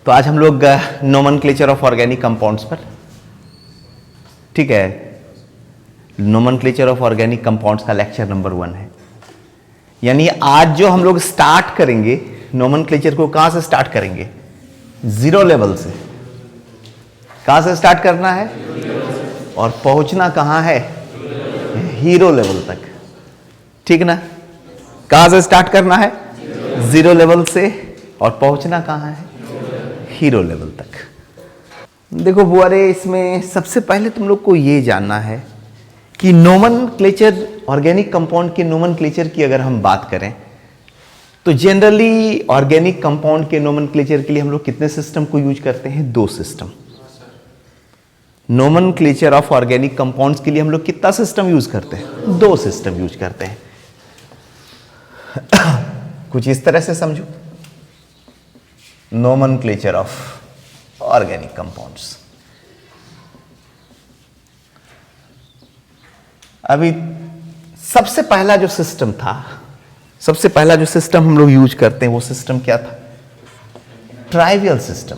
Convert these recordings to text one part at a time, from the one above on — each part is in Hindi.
तो आज हम लोग नोमेनक्लेचर ऑफ ऑर्गेनिक कंपाउंड्स पर, ठीक है, नोमेनक्लेचर ऑफ ऑर्गेनिक कंपाउंड्स का लेक्चर नंबर 1 है। यानी आज जो हम लोग स्टार्ट करेंगे नोमेनक्लेचर को कहां से स्टार्ट करेंगे? जीरो लेवल से। कहां से स्टार्ट करना है और पहुंचना कहां है? हीरो लेवल तक, ठीक ना? कहां से स्टार्ट करना है? जीरो लेवल से, और पहुंचना कहां है? हीरो लेवल तक। देखो बुआरे, इसमें सबसे पहले तुम लोग को यह जानना है कि नोमेनक्लेचर, ऑर्गेनिक कंपाउंड के नोमेनक्लेचर की अगर हम बात करें तो जनरली ऑर्गेनिक कंपाउंड के नोमेनक्लेचर के लिए हम लोग कितने सिस्टम को यूज करते हैं? 2 system. Nomenclature of organic compounds के लिए हम लोग कितना सिस्टम यूज करते हैं? 2 सिस्टम यूज करते हैं। कुछ इस तरह से समझो, नोमेनक्लेचर ऑफ ऑर्गेनिक कंपाउंड्स। अभी सबसे पहला जो सिस्टम था, सबसे पहला जो सिस्टम हम लोग यूज करते हैं वो सिस्टम क्या था? Trivial system.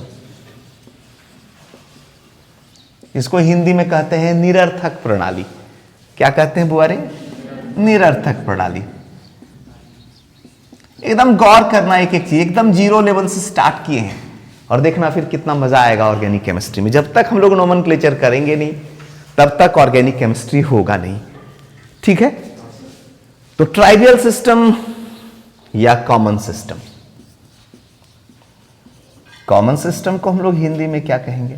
इसको हिंदी में कहते हैं निरर्थक प्रणाली। क्या कहते हैं बुआरे? निरर्थक प्रणाली। एकदम गौर करना एक एक चीज, एकदम जीरो लेवल से स्टार्ट किए हैं और देखना फिर कितना मजा आएगा ऑर्गेनिक केमिस्ट्री में। जब तक हम लोग नोमेनक्लेचर करेंगे नहीं तब तक ऑर्गेनिक केमिस्ट्री होगा नहीं, ठीक है? तो ट्राइवियल सिस्टम या कॉमन सिस्टम। कॉमन सिस्टम को हम लोग हिंदी में क्या कहेंगे?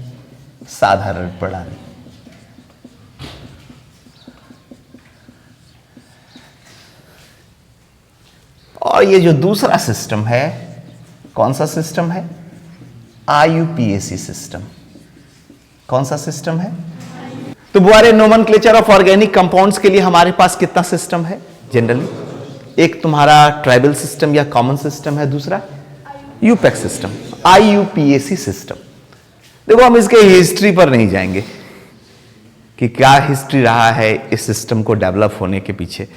साधारण प्रणाली। और ये जो दूसरा सिस्टम है, कौन सा सिस्टम है? IUPAC system. कौन सा सिस्टम है? तो बुआरे, नोमेनक्लेचर ऑफ ऑर्गेनिक कंपाउंड्स के लिए हमारे पास कितना सिस्टम है जनरली? एक तुम्हारा ट्राइबल सिस्टम या कॉमन सिस्टम है, दूसरा यूपैक सिस्टम, IUPAC सिस्टम। देखो, हम इसके हिस्ट्री पर नहीं जाएंगे कि क्या हिस्ट्री रहा है इस सिस्टम को डेवलप होने के पीछे।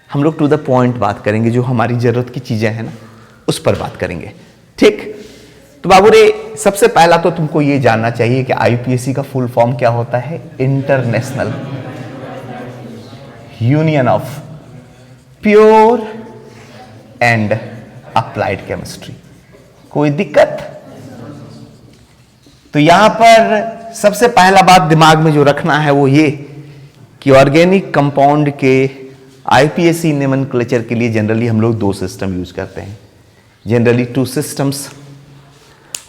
हम लोग टू द पॉइंट बात करेंगे, जो हमारी जरूरत की चीजें हैं ना उस पर बात करेंगे, ठीक? तो बाबू रे, सबसे पहला तो तुमको ये जानना चाहिए कि IUPAC का फुल फॉर्म क्या होता है? International union of pure and applied chemistry. कोई दिक्कत? तो यहां पर सबसे पहला बात दिमाग में जो रखना है वो ये कि ऑर्गेनिक कंपाउंड के IUPAC नोमेनक्लेचर के लिए जनरली हम लोग 2 सिस्टम यूज करते हैं। Generally 2 systems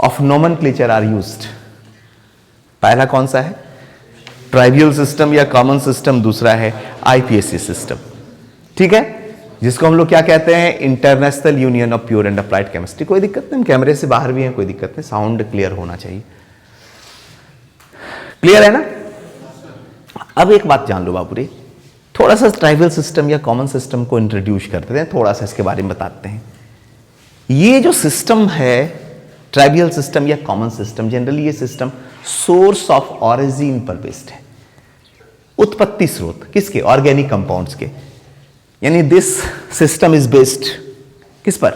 of nomenclature are used. पहला कौन सा है? ट्राइवियल सिस्टम या कॉमन सिस्टम। दूसरा है IUPAC सिस्टम, ठीक है, जिसको हम लोग क्या कहते हैं? International union of pure and applied chemistry. कोई दिक्कत नहीं, कैमरे से बाहर भी है, कोई दिक्कत नहीं, साउंड क्लियर होना चाहिए। क्लियर है ना? अब एक बात जान लो बाबू रे, थोड़ा सा ट्राइबल सिस्टम या कॉमन सिस्टम को इंट्रोड्यूस करते हैं, थोड़ा सा इसके बारे में बताते हैं। ये जो सिस्टम है, ट्राइबल सिस्टम या कॉमन सिस्टम, जनरली ये सिस्टम सोर्स ऑफ ऑरिजिन पर बेस्ड है। उत्पत्ति स्रोत किसके? ऑर्गेनिक कंपाउंड्स के। यानी दिस सिस्टम इज बेस्ड किस पर?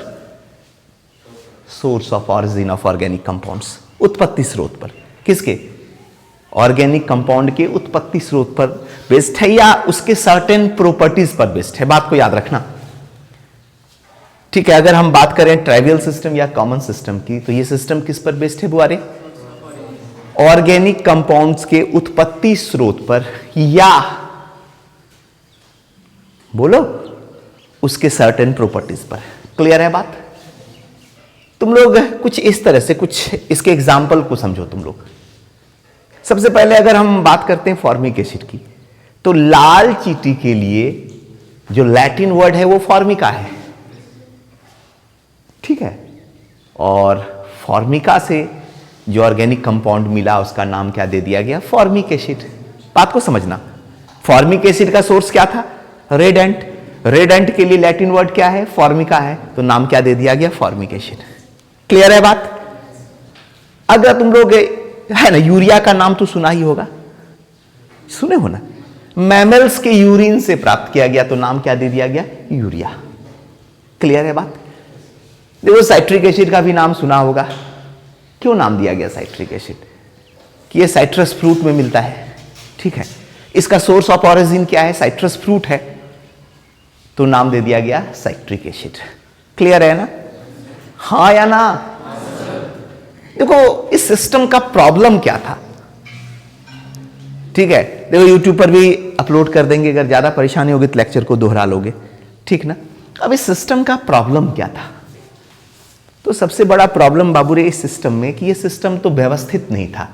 Source of origin of organic compounds. उत्पत्ति स्रोत पर। किसके? ऑर्गेनिक कंपाउंड के उत्पत्ति स्रोत पर बेस्ड है या उसके सर्टेन प्रॉपर्टीज पर बेस्ड है। बात को याद रखना, ठीक है? अगर हम बात करें ट्राइवियल सिस्टम या कॉमन सिस्टम की, तो ये सिस्टम किस पर बेस्ड है बुआरे? ऑर्गेनिक कंपाउंड्स के उत्पत्ति स्रोत पर, या बोलो उसके सर्टेन प्रॉपर्टीज पर। क्लियर है बात? तुम लोग कुछ इस तरह से, कुछ इसके एग्जाम्पल को समझो तुम लोग। सबसे पहले अगर हम बात करते हैं फॉर्मिक एसिड की, तो लाल चींटी के लिए जो लैटिन वर्ड है वो फॉर्मिका है, ठीक है? और फॉर्मिका से जो ऑर्गेनिक कंपाउंड मिला उसका नाम क्या दे दिया गया? Formic acid. बात को समझना, फॉर्मिक एसिड का सोर्स क्या था? रेड एंट। रेड एंट के लिए लैटिन वर्ड क्या है? फॉर्मिका है, तो नाम क्या दे दिया गया? Formic acid. क्लियर है बात? अगर तुम लोग है ना, यूरिया का नाम तो सुना ही होगा, सुने हो ना? मैमल्स के यूरिन से प्राप्त किया गया, तो नाम क्या दे दिया गया? यूरिया। क्लियर है बात? देखो, साइट्रिक एसिड का भी नाम सुना होगा, क्यों नाम दिया गया साइट्रिक एसिड? कि ये साइट्रस फ्रूट में मिलता है, ठीक है। इसका सोर्स ऑफ ऑरिजिन क्या है? साइट्रस फ्रूट है, तो नाम दे दिया गया साइट्रिक एसिड। क्लियर है ना? हाँ या ना? देखो इस सिस्टम का प्रॉब्लम क्या था, ठीक है। देखो यूट्यूब पर भी अपलोड कर देंगे, अगर ज्यादा परेशानी होगी तो लेक्चर को दोहरा लोगे, ठीक ना। अब इस सिस्टम का प्रॉब्लम क्या था? तो सबसे बड़ा प्रॉब्लम बाबूरे इस सिस्टम में कि ये सिस्टम तो व्यवस्थित नहीं था,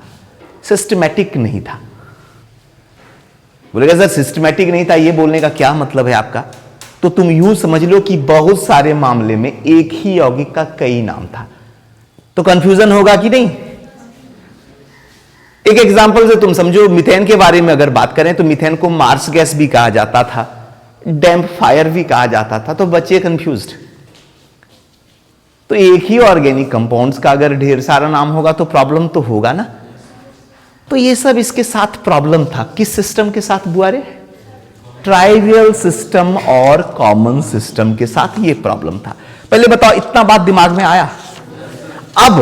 सिस्टमैटिक नहीं था। बोलेगा सर सिस्टमैटिक नहीं था, ये बोलने का क्या मतलब है आपका? तो तुम यूं समझ लो कि बहुत सारे मामले में एक ही यौगिक का कई नाम था, तो कंफ्यूजन होगा कि नहीं? एक एग्जांपल से तुम समझो, मीथेन के बारे में अगर बात करें तो मीथेन को मार्स गैस भी कहा जाता था, डैम्प फायर भी कहा जाता था, तो बच्चे कंफ्यूज्ड। तो एक ही ऑर्गेनिक कंपाउंड्स का अगर ढेर सारा नाम होगा तो प्रॉब्लम तो होगा ना। तो ये सब इसके साथ प्रॉब्लम था। किस सिस्टम के साथ बुआरे? ट्राइवियल सिस्टम और कॉमन सिस्टम के साथ ये प्रॉब्लम था। पहले बताओ इतना बात दिमाग में आया? अब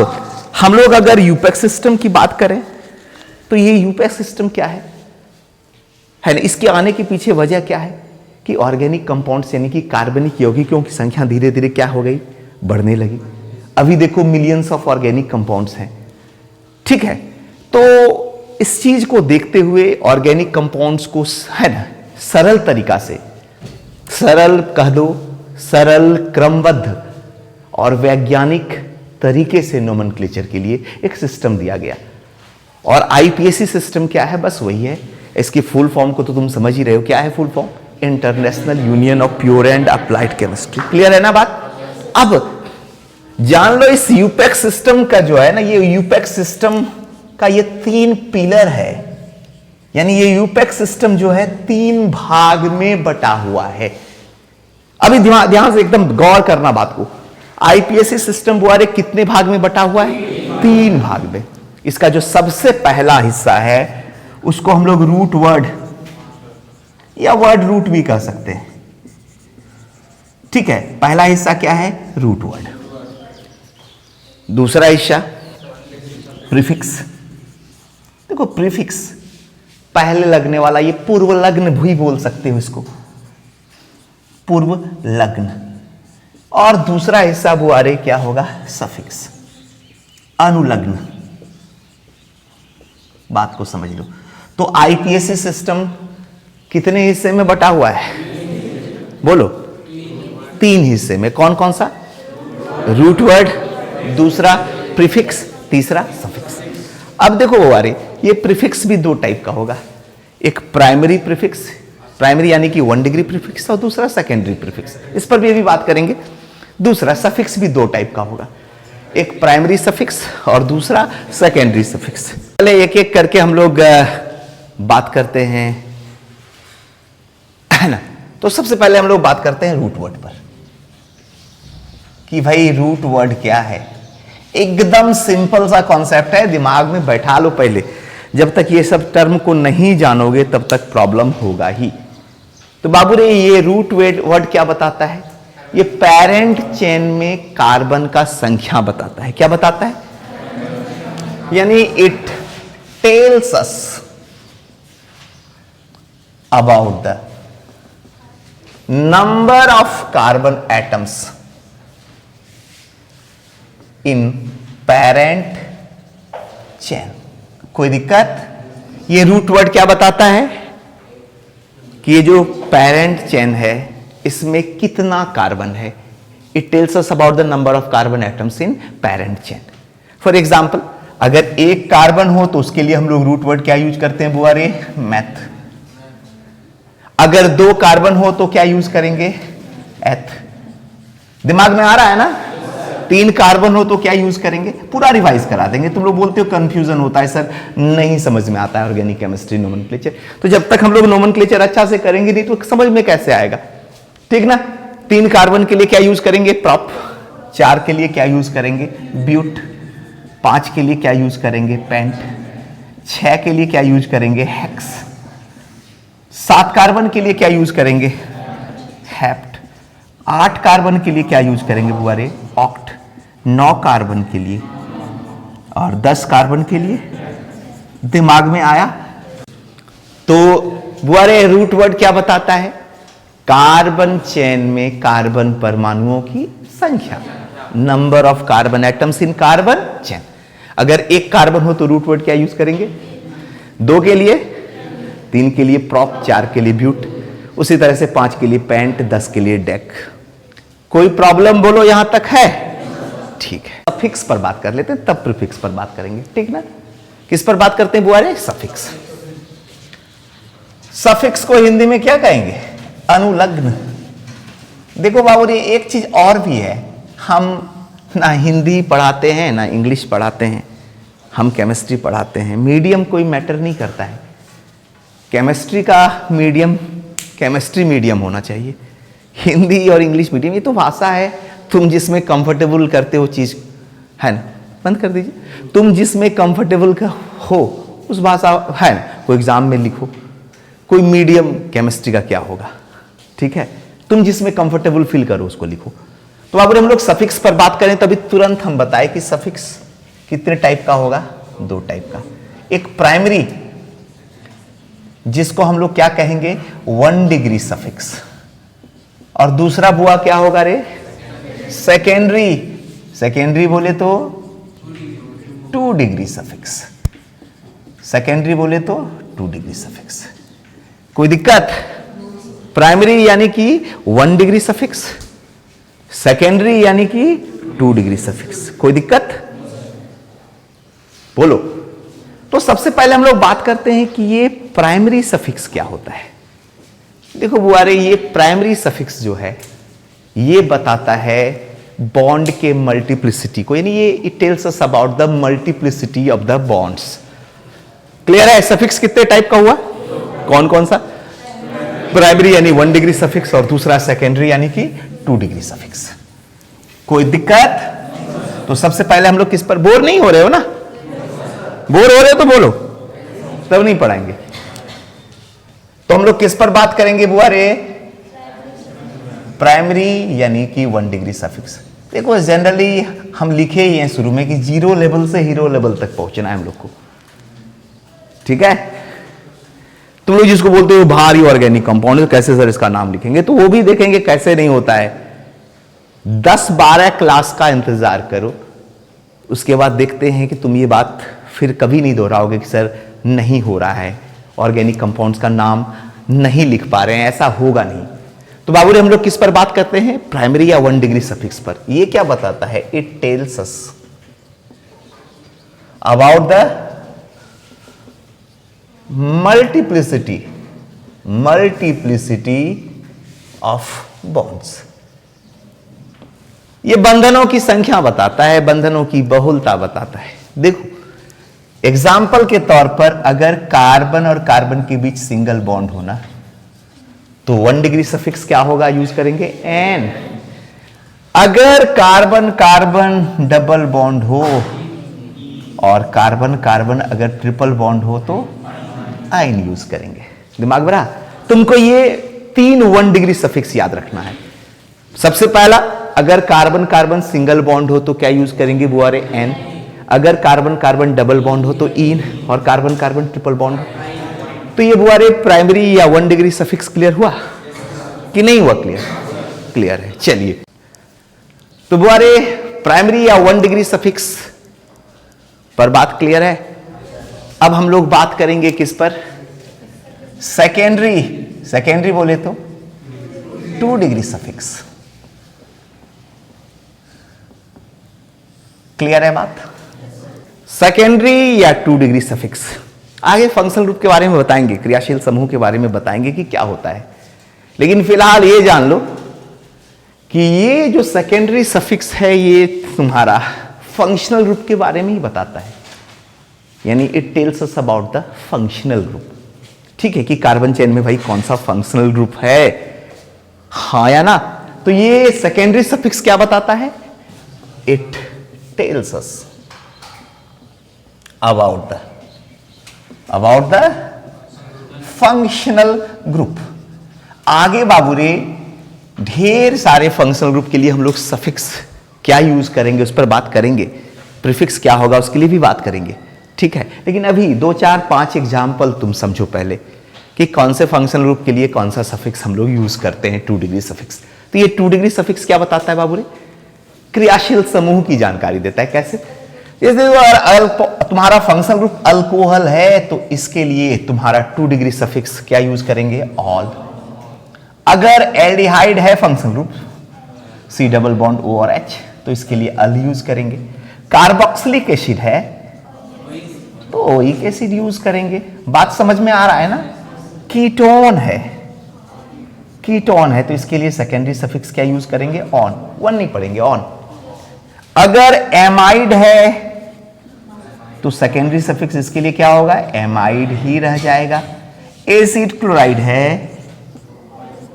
हम लोग अगर यूपेक सिस्टम की बात करें तो ये यूपेक सिस्टम क्या है ना? इसके आने के पीछे वजह क्या है कि ऑर्गेनिक कंपाउंड्स यानी कि कार्बनिक यौगिकों की संख्या धीरे धीरे क्या हो गई? बढ़ने लगी। अभी देखो मिलियंस ऑफ ऑर्गेनिक कंपाउंड्स हैं, ठीक है। तो इस चीज को देखते हुए ऑर्गेनिक कंपाउंड्स को है ना सरल तरीका से, सरल कह दो, सरल क्रमबद्ध और वैज्ञानिक तरीके से नोमेनक्लेचर के लिए एक सिस्टम दिया गया। और आईपीएसी सिस्टम क्या है? बस वही है। इसकी फुल फॉर्म को तो तुम समझ ही रहे हो, क्या है full form? International union of pure and applied chemistry. Clear है ना बात? अब जान लो इस यूपेक सिस्टम का जो है ना, ये यूपेक सिस्टम का ये 3 पिलर है, यानी ये यूपेक सिस्टम जो है 3 भाग में बटा हुआ है। अभी ध्यान से एकदम गौर करना बात को। आईपीएसी सिस्टम बुआरे कितने भाग में बटा हुआ है? 3 भाग में। इसका जो सबसे पहला हिस्सा है उसको हम लोग रूट वर्ड या वर्ड रूट भी कह सकते हैं, ठीक है। पहला हिस्सा क्या है? Root word. दूसरा हिस्सा प्रीफिक्स। देखो प्रीफिक्स पहले लगने वाला, ये पूर्व लग्न भी बोल सकते हो इसको, पूर्व लग्न। और दूसरा हिस्सा बुआरे क्या होगा? सफिक्स, अनुलग्न। बात को समझ लो। तो आईपीएसी सिस्टम कितने हिस्से में बटा हुआ है? बोलो। 3 हिस्से में। कौन कौन सा? रूट वर्ड, दूसरा प्रीफिक्स, तीसरा सफिक्स। अब देखो बुआरे, ये प्रीफिक्स भी 2 टाइप का होगा। एक प्राइमरी प्रीफिक्स, प्राइमरी यानी कि 1 डिग्री प्रीफिक्स, और दूसरा सेकेंडरी प्रीफिक्स। इस पर भी अभी बात करेंगे। दूसरा सफिक्स भी 2 टाइप का होगा, एक प्राइमरी सफिक्स और दूसरा सेकेंडरी सफिक्स। पहले एक एक करके हम लोग बात करते हैं, है ना। तो सबसे पहले हम लोग बात करते हैं रूट वर्ड पर, कि भाई रूट वर्ड क्या है। एकदम सिंपल सा कॉन्सेप्ट है, दिमाग में बैठा लो पहले। जब तक ये सब टर्म को नहीं जानोगे तब तक प्रॉब्लम होगा ही। तो बाबू रे, ये रूट वर्ड क्या बताता है? ये पेरेंट चेन में कार्बन का संख्या बताता है। क्या बताता है? यानी it tells us about the number of carbon atoms in parent chain. कोई दिक्कत? ये रूट वर्ड क्या बताता है कि ये जो पेरेंट चेन है इसमें कितना कार्बन है। It tells us about the number of carbon atoms in parent chain. For example, अगर 1 कार्बन हो तो उसके लिए हम लोग रूट वर्ड क्या यूज करते हैं बुआरे? मैथ। अगर 2 कार्बन हो तो क्या यूज करेंगे? एथ। दिमाग में आ रहा है ना? 3 कार्बन हो तो क्या यूज करेंगे? पूरा रिवाइज करा देंगे। तुम लोग बोलते हो कंफ्यूजन होता है सर, नहीं समझ में आता है ऑर्गेनिक केमिस्ट्री नोमेनक्लेचर। तो जब तक हम लोग नोमेनक्लेचर अच्छा से करेंगे नहीं तो समझ में कैसे आएगा, ठीक ना। 3 कार्बन के लिए क्या यूज करेंगे? प्रॉप। 4 के लिए क्या यूज करेंगे? ब्यूट। 5 के लिए क्या यूज करेंगे? पेंट। 6 के लिए क्या यूज करेंगे? हेक्स। 7 कार्बन के लिए क्या यूज करेंगे? हेप्ट। 8 कार्बन के लिए क्या यूज करेंगे बुआरे? ऑक्ट। 9 कार्बन के लिए और 10 कार्बन के लिए। दिमाग में आया? तो बुआरे रूट वर्ड क्या बताता है? कार्बन चेन में कार्बन परमाणुओं की संख्या, number of carbon atoms in carbon chain. अगर एक कार्बन हो तो रूट वर्ड क्या यूज करेंगे? 2 के लिए, 3 के लिए प्रॉप, 4 के लिए ब्यूट, उसी तरह से 5 के लिए पेंट, 10 के लिए डेक। कोई प्रॉब्लम बोलो यहां तक है? ठीक है, सफिक्स पर बात कर लेते हैं, तब प्रीफिक्स पर बात करेंगे, ठीक ना? किस पर बात करते हैं बुआरे? सफिक्स। सफिक्स को हिंदी में क्या कहेंगे? अनुलग्न। देखो बाबू जी, एक चीज और भी है, हम ना हिंदी पढ़ाते हैं ना इंग्लिश पढ़ाते हैं, हम केमिस्ट्री पढ़ाते हैं। मीडियम कोई मैटर नहीं करता है। केमिस्ट्री का मीडियम केमिस्ट्री मीडियम होना चाहिए, हिंदी और इंग्लिश मीडियम, ये तो भाषा है, तुम जिसमें कंफर्टेबल करते हो चीज है ना, बंद कर दीजिए, तुम जिसमें कंफर्टेबल हो उस भाषा है ना, कोई एग्जाम में लिखो, कोई मीडियम केमिस्ट्री का क्या होगा, ठीक है, तुम जिसमें कंफर्टेबल फील करो उसको लिखो। तो अब हम लोग सफिक्स पर बात करें तभी तुरंत हम बताएं कि सफिक्स कितने टाइप का होगा? 2 टाइप का। एक प्राइमरी, जिसको हम लोग क्या कहेंगे? 1 डिग्री सफिक्स, और दूसरा बुआ क्या होगा रे? सेकेंडरी। सेकेंडरी बोले तो 2 डिग्री सफिक्स। सेकेंडरी बोले तो 2 डिग्री सफिक्स। कोई दिक्कत? प्राइमरी यानी कि 1 डिग्री सफिक्स, सेकेंडरी यानी कि 2 डिग्री सफिक्स। कोई दिक्कत? बोलो। तो सबसे पहले हम लोग बात करते हैं कि ये प्राइमरी सफिक्स क्या होता है। देखो बुआरे, ये प्राइमरी सफिक्स जो है ये बताता है बॉन्ड के मल्टीप्लिसिटी को, यानी ये it tells us about the multiplicity of the bonds. Clear है? सफिक्स कितने टाइप का हुआ? कौन कौन सा? प्राइमरी यानी 1 डिग्री सफिक्स, और दूसरा सेकेंडरी यानी कि 2 डिग्री सफिक्स। कोई दिक्कत? तो सबसे पहले हम लोग किस पर? बोर नहीं हो रहे हो ना? बोर हो रहे हो तो बोलो, तब नहीं पढ़ाएंगे। तो हम लोग किस पर बात करेंगे बुआरे? प्राइमरी यानी कि 1 डिग्री सफिक्स। देखो जनरली हम लिखे ही हैं शुरू में कि 0 लेवल से हीरो लेवल तक पहुंचना है हम लोग को, ठीक है? तुम लोग जिसको बोलते हो भारी ऑर्गेनिक कंपाउंड, कैसे सर इसका नाम लिखेंगे? तो वो भी देखेंगे कैसे नहीं होता है। 10-12 क्लास का इंतजार करो, उसके बाद देखते हैं कि तुम ये बात फिर कभी नहीं दोहराओगे कि सर नहीं हो रहा है, ऑर्गेनिक कंपाउंड्स का नाम नहीं लिख पा रहे हैं, ऐसा होगा नहीं। तो बाबू रे, हम लोग किस पर बात करते हैं? प्राइमरी या 1 डिग्री सफिक्स पर। ये क्या बताता है? It tells us about the multiplicity of bonds. ये बंधनों की संख्या बताता है, बंधनों की बहुलता बताता है। देखो एग्जाम्पल के तौर पर, अगर कार्बन और कार्बन के बीच सिंगल बॉन्ड होना तो 1 डिग्री सफिक्स क्या होगा? यूज करेंगे एन। अगर कार्बन कार्बन डबल बॉन्ड हो और कार्बन कार्बन अगर ट्रिपल बॉन्ड हो तो आइन यूज करेंगे। दिमाग भरा? तुमको ये 3 1 डिग्री सफिक्स याद रखना है। सबसे पहला, अगर कार्बन कार्बन सिंगल बॉन्ड हो तो क्या यूज करेंगे बुआरे? एन। अगर कार्बन कार्बन डबल बॉन्ड हो तो इन, और कार्बन कार्बन ट्रिपल बॉन्ड हो तो ये बुआरे प्राइमरी या 1 डिग्री सफिक्स। क्लियर हुआ कि नहीं हुआ? क्लियर? क्लियर है। चलिए, तो बुआरे प्राइमरी या 1 डिग्री सफिक्स पर बात क्लियर है। अब हम लोग बात करेंगे किस पर? सेकेंडरी। सेकेंडरी बोले तो 2 डिग्री सफिक्स। क्लियर है बात? सेकेंडरी या 2 डिग्री सफिक्स। आगे फंक्शनल ग्रुप के बारे में बताएंगे, क्रियाशील समूह के बारे में बताएंगे कि क्या होता है, लेकिन फिलहाल ये जान लो कि ये जो सेकेंडरी सफिक्स है ये तुम्हारा फंक्शनल ग्रुप के बारे में ही बताता है, यानी it tells us about the functional group. ठीक है, कि कार्बन चेन में भाई कौन सा फंक्शनल ग्रुप है, हाँ या ना? तो ये सेकेंडरी सफिक्स क्या बताता है? It tells us about the functional group. आगे बाबू रे ढेर सारे फंक्शनल ग्रुप के लिए हम लोग सफिक्स क्या यूज करेंगे उस पर बात करेंगे, प्रीफिक्स क्या होगा उसके लिए भी बात करेंगे, ठीक है। लेकिन अभी 2 4 5 एग्जाम्पल तुम समझो पहले कि कौन से फंक्शनल ग्रुप के लिए कौन सा सफिक्स हम लोग यूज करते हैं, 2 डिग्री सफिक्स। तो ये 2 डिग्री सफिक्स क्या बताता है बाबू रे? क्रियाशील समूह की जानकारी देता है। कैसे? जैसे तुम्हारा फंक्शनल ग्रुप अल्कोहल है तो इसके लिए तुम्हारा 2 डिग्री सफिक्स क्या यूज करेंगे? ऑल। अगर एल्डिहाइड है functional group C double bond O और H तो इसके लिए अल यूज करेंगे। कार्बोक्सिलिक एसिड है तो ओइक एसिड यूज करेंगे। बात समझ में आ रहा है ना? कीटोन है तो इसके लिए सेकेंडरी सफिक्स क्या यूज करेंगे? ऑन। वन नहीं पढ़ेंगे, ऑन। अगर एमाइड है तो सेकेंडरी सफिक्स इसके लिए क्या होगा? एमाइड ही रह जाएगा। एसिड क्लोराइड है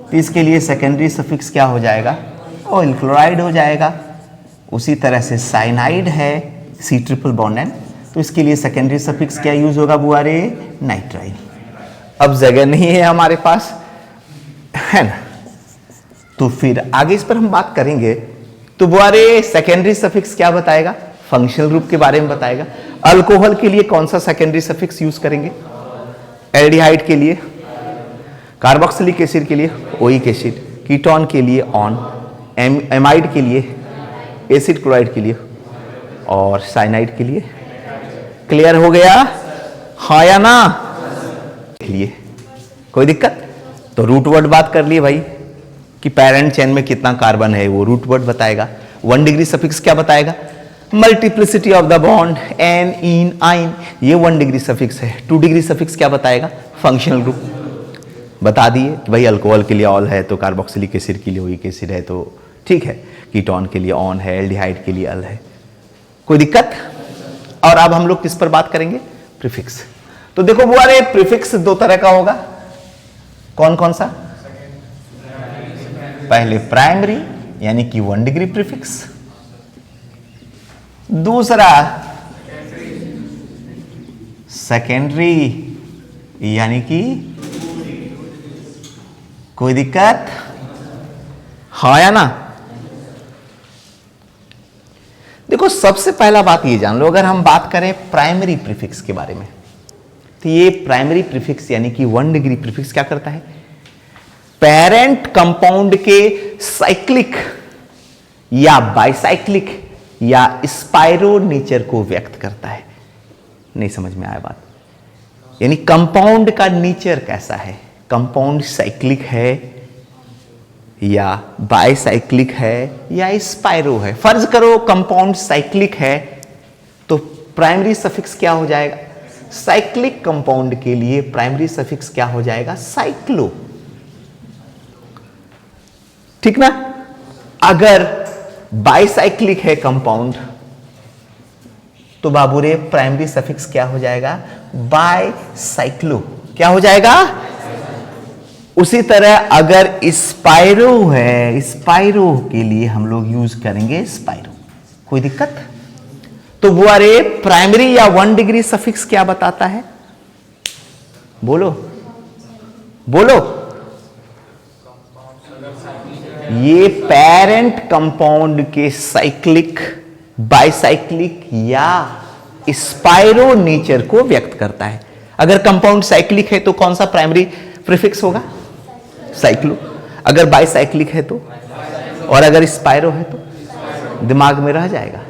तो इसके लिए सेकेंडरी सफिक्स क्या हो जाएगा? ऑयल क्लोराइड हो जाएगा। उसी तरह से साइनाइड है C ट्रिपल बॉन्ड N तो इसके लिए सेकेंडरी सफिक्स क्या यूज होगा बुआरे? नाइट्राइल। अब जगह नहीं है हमारे पास, है ना, तो फिर आगे इस पर हम बात करेंगे। तो बुआरे सेकेंडरी सफिक्स क्या बताएगा? फंक्शनल ग्रुप के बारे में बताएगा। अल्कोहल के लिए कौन सा सेकेंडरी सफिक्स यूज करेंगे? एल्डिहाइड के लिए, कार्बोक्सिलिक एसिड के लिए ओइक एसिड, कीटोन के लिए ऑन, एमाइड के लिए, एसिड क्लोराइड के लिए और साइनाइड के लिए। क्लियर हो गया? हाँ या ना? लिए कोई दिक्कत? तो रूट वर्ड बात कर लिए भाई कि पेरेंट चेन में कितना कार्बन है, वो रूट वर्ड बताएगा। 1 डिग्री सफिक्स क्या बताएगा? Multiplicity of the bond n in ion, ये 1 डिग्री सफिक्स है। 2 डिग्री सफिक्स क्या बताएगा? फंक्शनल ग्रुप बता दिए कि भाई अल्कोहल के लिए ऑल है तो कार्बोक्सिलिक एसिड के लिए ओइक एसिड है तो ठीक है, कीटोन के लिए ऑन है, एल्डिहाइड के लिए अल है। कोई दिक्कत? और अब हम लोग किस पर बात करेंगे? प्रीफिक्स। तो देखो बुआरे प्रीफिक्स 2 तरह का होगा। कौन कौन सा? पहले प्राइमरी यानी कि 1 डिग्री प्रीफिक्स, दूसरा सेकेंडरी यानी कि कोई दिक्कत? हाँ या ना? देखो सबसे पहला बात ये जान लो, अगर हम बात करें प्राइमरी प्रीफिक्स के बारे में तो ये प्राइमरी प्रीफिक्स यानी कि 1 डिग्री प्रीफिक्स क्या करता है? पेरेंट कंपाउंड के साइक्लिक या बाइसाइक्लिक या स्पाइरो नेचर को व्यक्त करता है। नहीं समझ में आया बात? यानी कंपाउंड का नेचर कैसा है? कंपाउंड साइक्लिक है या बाइसाइक्लिक है या स्पाइरो है? फर्ज करो कंपाउंड साइक्लिक है तो प्राइमरी सफिक्स क्या हो जाएगा? साइक्लिक कंपाउंड के लिए प्राइमरी सफिक्स क्या हो जाएगा? साइक्लो। ठीक ना? अगर बाइसाइक्लिक है कंपाउंड तो बाबूरे प्राइमरी सफिक्स क्या हो जाएगा? बाइसाइक्लो। क्या हो जाएगा? उसी तरह अगर स्पाइरो है, स्पाइरो के लिए हम लोग यूज करेंगे स्पाइरो। कोई दिक्कत? तो बुआरे प्राइमरी या 1 डिग्री सफिक्स क्या बताता है? बोलो बोलो। ये पेरेंट कंपाउंड के साइक्लिक, बाइसाइक्लिक या स्पाइरो नेचर को व्यक्त करता है। अगर कंपाउंड साइक्लिक है तो कौन सा प्राइमरी प्रीफिक्स होगा? साइक्लो। अगर बाइसाइक्लिक है तो, और अगर स्पाइरो है तो दिमाग में रह जाएगा।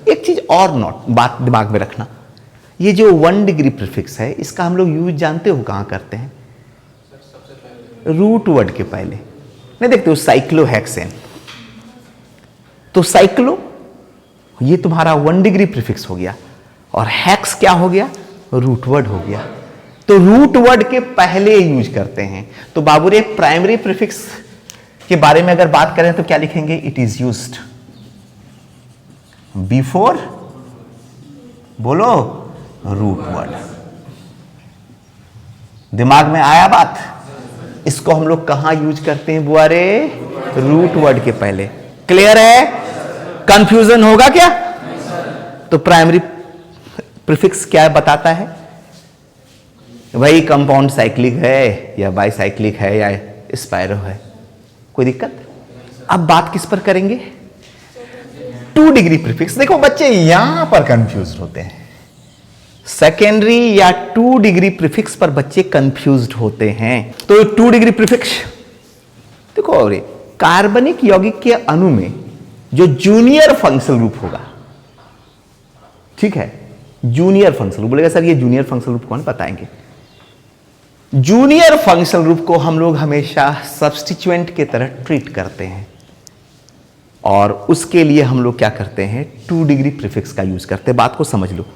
एक चीज और नोट बात दिमाग में रखना, ये जो 1 डिग्री प्रीफिक्स है इसका हम लोग यूज जानते हो कहां करते हैं? रूट वर्ड के पहले। नहीं देखते हो साइक्लोहेक्सेन, तो साइक्लो ये तुम्हारा 1 डिग्री प्रीफिक्स हो गया और हेक्स क्या हो गया? रूट वर्ड हो गया। तो रूट वर्ड के पहले यूज करते हैं। तो बाबूरे प्राइमरी प्रीफिक्स के बारे में अगर बात करें तो क्या लिखेंगे? इट इज यूज्ड बिफोर, बोलो, रूट वर्ड। दिमाग में आया बात? इसको हम लोग कहां यूज करते हैं बुआरे? रूट वर्ड के पहले। क्लियर है? कंफ्यूजन होगा क्या? तो प्राइमरी प्रीफिक्स क्या बताता है भाई? कंपाउंड साइक्लिक है या बाइसाइक्लिक है या स्पाइरो है। कोई दिक्कत? अब बात किस पर करेंगे? 2 डिग्री प्रीफिक्स, देखो बच्चे यहां पर कंफ्यूज होते हैं, सेकेंडरी या 2 डिग्री प्रीफिक्स पर बच्चे कंफ्यूज्ड होते हैं। तो 2 डिग्री प्रीफिक्स देखो, और कार्बनिक यौगिक के अणु में जो जूनियर फंक्शनल ग्रुप होगा, ठीक है, जूनियर फंक्शनल ग्रुप, बोलेगा सर ये जूनियर फंक्शनल ग्रुप कौन, बताएंगे। जूनियर फंक्शनल ग्रुप को हम लोग हमेशा सब्स्टिट्यूएंट की तरह ट्रीट करते हैं, और उसके लिए हम लोग क्या करते हैं, 2 डिग्री प्रीफिक्स का यूज करते हैं। बात को समझ लो,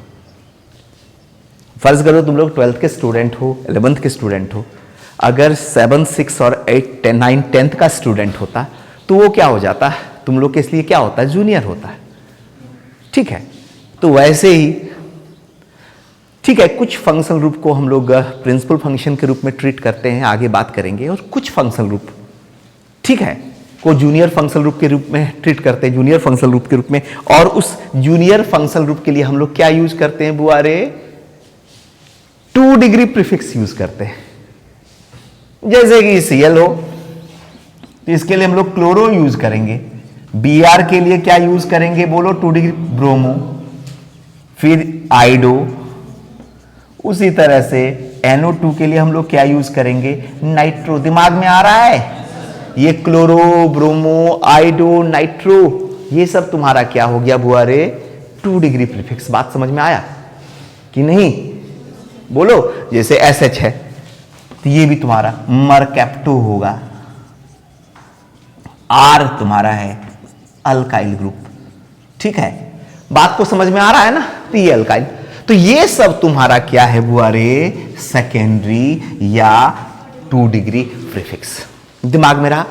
फर्ज करो तुम लोग 12th के स्टूडेंट हो, 11th के स्टूडेंट हो, अगर 7, 6 और 8, 10, 9, 10th का स्टूडेंट होता तो वो क्या हो जाता, तुम लोग के इसलिए क्या होता है, जूनियर होता है, ठीक है। तो वैसे ही ठीक है, कुछ फंक्शनल ग्रुप को हम लोग प्रिंसिपल फंक्शन के रूप में ट्रीट करते हैं, आगे बात करेंगे, और कुछ फंक्शनल ग्रुप, ठीक है, को जूनियर फंक्शनल ग्रुप के रूप में ट्रीट करते हैं, जूनियर फंक्शनल ग्रुप के रूप में। और उस जूनियर फंक्शनल ग्रुप के लिए हम लोग क्या यूज करते हैं बुआरे, 2 डिग्री प्रीफिक्स यूज करते हैं। जैसे कि Cl हो तो इसके लिए हम लोग क्लोरो यूज करेंगे, Br के लिए क्या यूज करेंगे बोलो, 2 डिग्री ब्रोमो, फिर आइडो। उसी तरह से NO2 के लिए हम लोग क्या यूज करेंगे, नाइट्रो। दिमाग में आ रहा है, ये क्लोरो, ब्रोमो, आइडो, नाइट्रो, ये सब तुम्हारा क्या हो गया बुआरे, 2 डिग्री प्रीफिक्स। बात समझ में आया कि नहीं, बोलो। जैसे SH है तो ये भी तुम्हारा मरकैप्टो होगा, R तुम्हारा है अल्काइल ग्रुप, ठीक है। बात को समझ में आ रहा है ना, तो ये अल्काइल, तो ये सब तुम्हारा क्या है बुआरे, सेकेंडरी या 2 डिग्री प्रीफिक्स। दिमाग में रहा।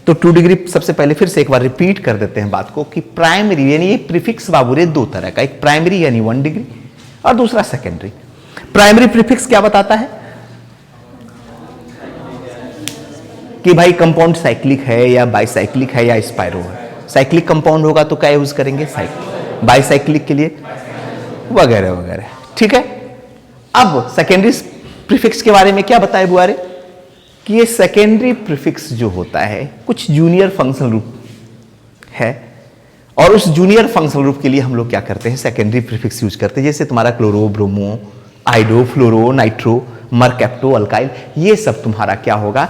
तो 2 डिग्री सबसे पहले फिर से एक बार रिपीट कर देते हैं बात को कि प्राइमरी यानी ये प्रीफिक्स बाबूरे 2 तरह का, एक प्राइमरी यानी 1 डिग्री और दूसरा सेकेंडरी। प्राइमरी प्रीफिक्स क्या बताता है कि भाई कंपाउंड साइक्लिक है या बाइसाइक्लिक है या स्पाइरो है। साइक्लिक कंपाउंड होगा तो क्या यूज करेंगे, साइक्लिक, बाइसाइक्लिक के लिए वगैरह वगैरह, ठीक है। अब सेकेंडरी प्रीफिक्स के बारे में क्या बताए बुआरे, कि ये सेकेंडरी प्रीफिक्स जो होता है कुछ जूनियर फंक्शनल ग्रुप है, और उस जूनियर फंक्शनल ग्रुप के लिए हम लोग क्या करते हैं, सेकेंडरी प्रीफिक्स यूज करते हैं। जैसे तुम्हारा क्लोरो, ब्रोमो, आइडो, फ्लोरो, नाइट्रो, मरकैप्टो, अल्काइल, ये सब तुम्हारा क्या होगा,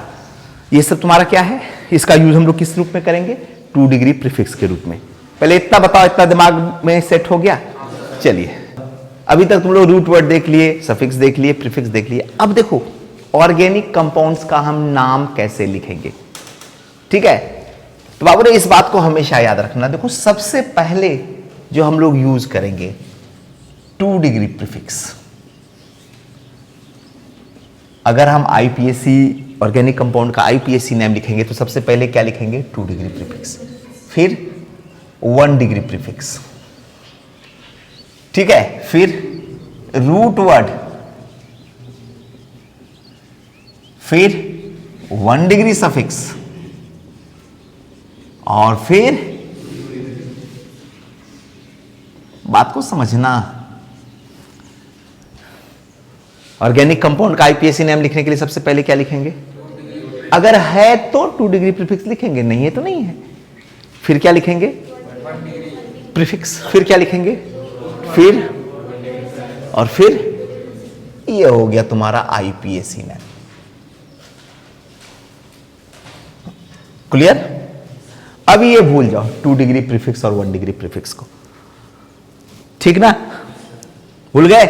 ये सब तुम्हारा क्या है, इसका यूज हम लोग किस रूप में करेंगे, 2 डिग्री प्रीफिक्स के रूप में। पहले इतना बताओ, इतना दिमाग में सेट हो गया। चलिए, अभी तक तुम लोग रूट वर्ड देख लिए, सफिक्स देख लिए, प्रीफिक्स देख लिए। अब देखो ऑर्गेनिक कंपाउंड्स का हम नाम कैसे लिखेंगे, ठीक है। तो बाबू रे इस बात को हमेशा याद रखना। देखो सबसे पहले जो हम लोग यूज करेंगे 2 डिग्री प्रीफिक्स। अगर हम आईपीएसी ऑर्गेनिक कंपाउंड का आईपीएसी नेम लिखेंगे तो सबसे पहले क्या लिखेंगे, 2 डिग्री प्रीफिक्स, फिर 1 डिग्री प्रीफिक्स, ठीक है, फिर रूट वर्ड, फिर 1 डिग्री सफिक्स, और फिर बात को समझना, ऑर्गेनिक कंपाउंड का आईपीएसी नेम लिखने के लिए सबसे पहले क्या लिखेंगे, अगर है तो 2 डिग्री प्रीफिक्स लिखेंगे, नहीं है तो नहीं है। फिर क्या लिखेंगे, प्रीफिक्स, फिर क्या लिखेंगे, फिर, और फिर ये हो गया तुम्हारा आईपीएसी नेम। क्लियर। अब ये भूल जाओ 2 डिग्री प्रीफिक्स और 1 डिग्री प्रीफिक्स को, ठीक ना, भूल गए।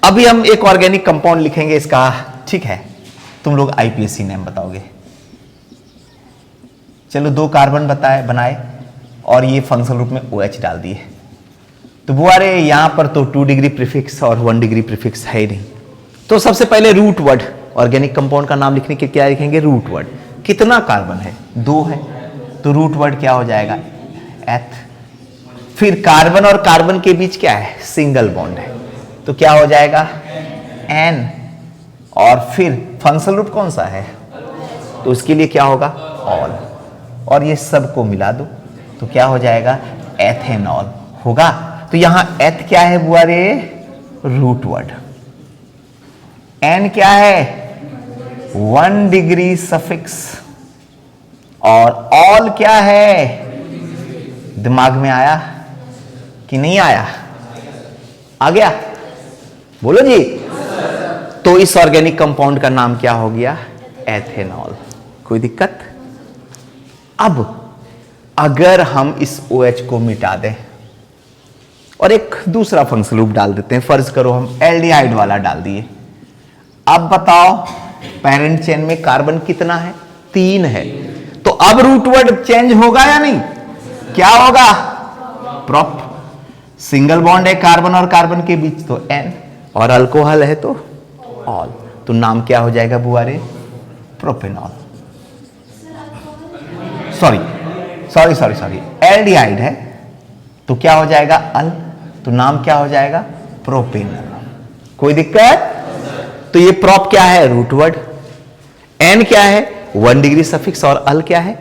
अभी हम एक ऑर्गेनिक कंपाउंड लिखेंगे इसका, ठीक है, तुम लोग आईपीएसी नेम बताओगे। चलो 2 कार्बन बनाए और ये फंक्शनल ग्रुप में OH डाल दिए, तो बुआरे यहां पर तो 2 डिग्री प्रीफिक्स और 1 डिग्री प्रीफिक्स है ही नहीं। तो सबसे पहले रूट वर्ड, ऑर्गेनिक कंपाउंड का नाम लिखने के क्या लिखेंगे, रूट वर्ड। कितना कार्बन है, 2 है, तो रूट वर्ड क्या हो जाएगा, एथ। फिर कार्बन और कार्बन के बीच क्या है, सिंगल बॉन्ड है, तो क्या हो जाएगा, एन। और फिर फंक्शनल ग्रुप कौन सा है, तो उसके लिए क्या होगा, ऑल। और ये सब को मिला दो तो क्या हो जाएगा, एथेनॉल होगा। तो यहां एथ क्या है बुआरे, रूट वर्ड। एन क्या है, 1 डिग्री सफिक्स, और ऑल क्या है, दिमाग में आया कि नहीं आया? आ गया? बोलो जी। तो इस ऑर्गेनिक कंपाउंड का नाम क्या हो गया? एथेनॉल। कोई दिक्कत? अब अगर हम इस OH को मिटा दें और एक दूसरा फंक्शनल ग्रुप डाल देते हैं, फर्ज करो हम एल्डिहाइड वाला डाल दिए, अब बताओ पेरेंट चेन में कार्बन कितना है? 3 है। तो अब रूट वर्ड चेंज होगा या नहीं? क्या होगा? प्रोप। सिंगल बॉन्ड है कार्बन और कार्बन के बीच तो N, और अल्कोहल है तो ऑल। तो नाम क्या हो जाएगा बुआरे? प्रोपेनॉल। सॉरी एल्डिहाइड है तो क्या हो जाएगा? अल। तो नाम क्या हो जाएगा? प्रोपेनॉल। कोई दिक्कत? तो ये प्रोप क्या है? Root word. एन क्या है? 1 डिग्री सफिक्स, और अल क्या है?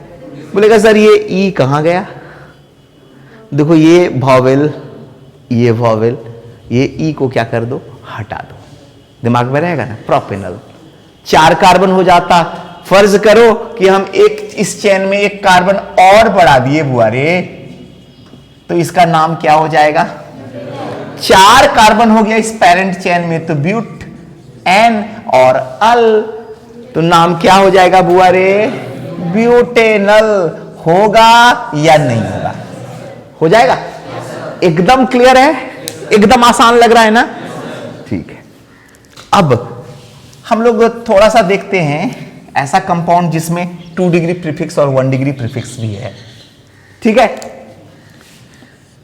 बोलेगा सर ये ई कहां गया? देखो ये वॉवेल, ये वॉवेल, ये ई को क्या कर दो? हटा दो। दिमाग में रहेगा ना? प्रोपेनॉल। 4 कार्बन हो जाता। फर्ज करो कि हम एक इस चेन में एक कार्बन और बढ़ा दिए बुआरे, तो इसका नाम क्या हो जाएगा? 4 कार्बन हो गया इस पेरेंट चेन में, तो ब्यूट एन और अल, तो नाम क्या हो जाएगा बुआरे? ब्यूटेनल। होगा या नहीं होगा? हो जाएगा? एकदम क्लियर है? एकदम आसान लग रहा है ना? ठीक है। अब हम लोग थोड़ा सा देखते हैं ऐसा कंपाउंड जिसमें 2 डिग्री प्रीफिक्स और 1 डिग्री प्रीफिक्स भी है। ठीक है,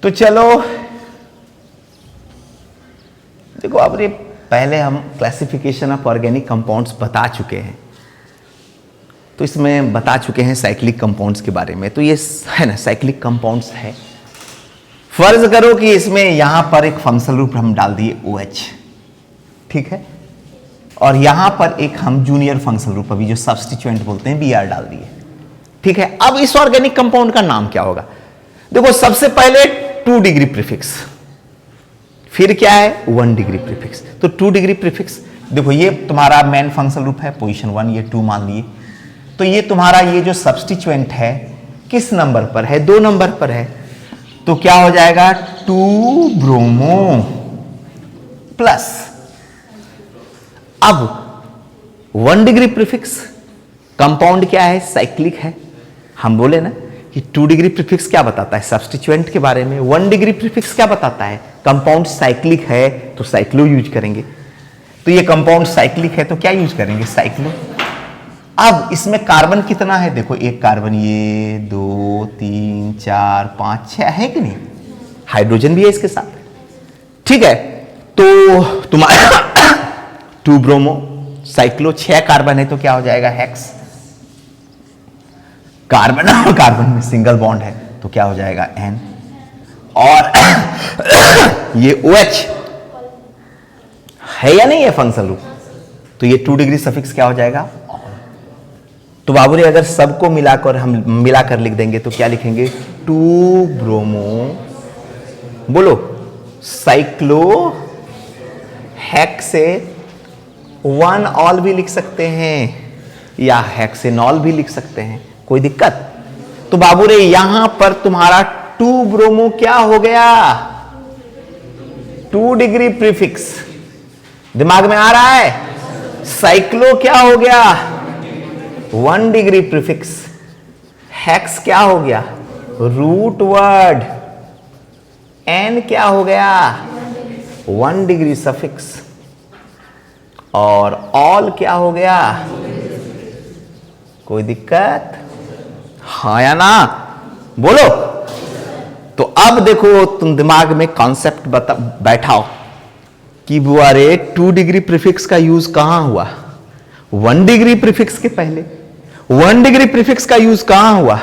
तो चलो देखो, अब ये पहले हम क्लासिफिकेशन ऑफ ऑर्गेनिक कंपाउंड्स बता चुके हैं, तो इसमें बता चुके हैं साइक्लिक कंपाउंड्स के बारे में। तो ये है ना साइक्लिक कंपाउंड्स है। फर्ज करो कि इसमें यहां पर एक फंक्शनल ग्रुप हम डाल दिए OH, ठीक है, और यहां पर एक हम जूनियर फंक्शनल ग्रुप, अभी जो सब्स्टिट्यूएंट बोलते हैं, Br डाल दिए। ठीक है, अब इस ऑर्गेनिक कंपाउंड का नाम क्या होगा? देखो सबसे पहले 2 डिग्री प्रीफिक्स, फिर क्या है? 1 डिग्री प्रीफिक्स। तो 2 डिग्री प्रीफिक्स, देखो ये तुम्हारा मेन फंक्शनल ग्रुप है, पोजीशन 1, ये 2 मान लिए। तो ये तुम्हारा ये जो सब्स्टिट्यूएंट है किस नंबर पर है? 2 नंबर पर है। तो क्या हो जाएगा? 2 ब्रोमो प्लस, अब 1 डिग्री प्रीफिक्स, कंपाउंड क्या है? साइक्लिक है। हम बोले ना कि 2 डिग्री प्रीफिक्स क्या बताता है? सब्स्टिट्यूएंट के बारे में। 1 डिग्री प्रीफिक्स क्या बताता है? कंपाउंड साइक्लिक है, तो साइक्लो यूज करेंगे। तो ये कंपाउंड साइक्लिक है तो क्या यूज करेंगे? साइक्लो। अब इसमें कार्बन कितना है? देखो एक कार्बन, ये 2 3 4 5 6 है कि नहीं? हाइड्रोजन भी है इसके साथ। ठीक है, तो तुम्हारा 2 ब्रोमो साइक्लो, 6 कार्बन है तो क्या हो जाएगा? हेक्स। कार्बन और कार्बन में सिंगल बॉन्ड है तो क्या हो जाएगा? N। और ये OH है या नहीं है फंक्शनल ग्रुप? तो ये 2 डिग्री सफिक्स क्या हो जाएगा? तो बाबू ने अगर सबको मिलाकर हम मिलाकर लिख देंगे तो क्या लिखेंगे? 2 ब्रोमो, बोलो, साइक्लो हेक्से 1 ऑल भी लिख सकते हैं या हेक्सेनॉल भी लिख सकते हैं, कोई दिक्कत? तो बाबू रे यहां पर तुम्हारा 2 ब्रोमो क्या हो गया? 2 डिग्री प्रीफिक्स। दिमाग में आ रहा है? साइक्लो क्या हो गया? 1 डिग्री प्रीफिक्स। हेक्स क्या हो गया? Root word. एन क्या हो गया? 1 डिग्री सफिक्स। और ऑल क्या हो गया? कोई दिक्कत? हाँ या ना? बोलो। तो अब देखो तुम दिमाग में कॉन्सेप्ट बैठाओ कि बुआरे 2 डिग्री प्रीफिक्स का यूज कहां हुआ? 1 डिग्री प्रीफिक्स के पहले। 1 डिग्री प्रीफिक्स का यूज कहां हुआ?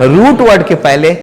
रूट वर्ड के पहले।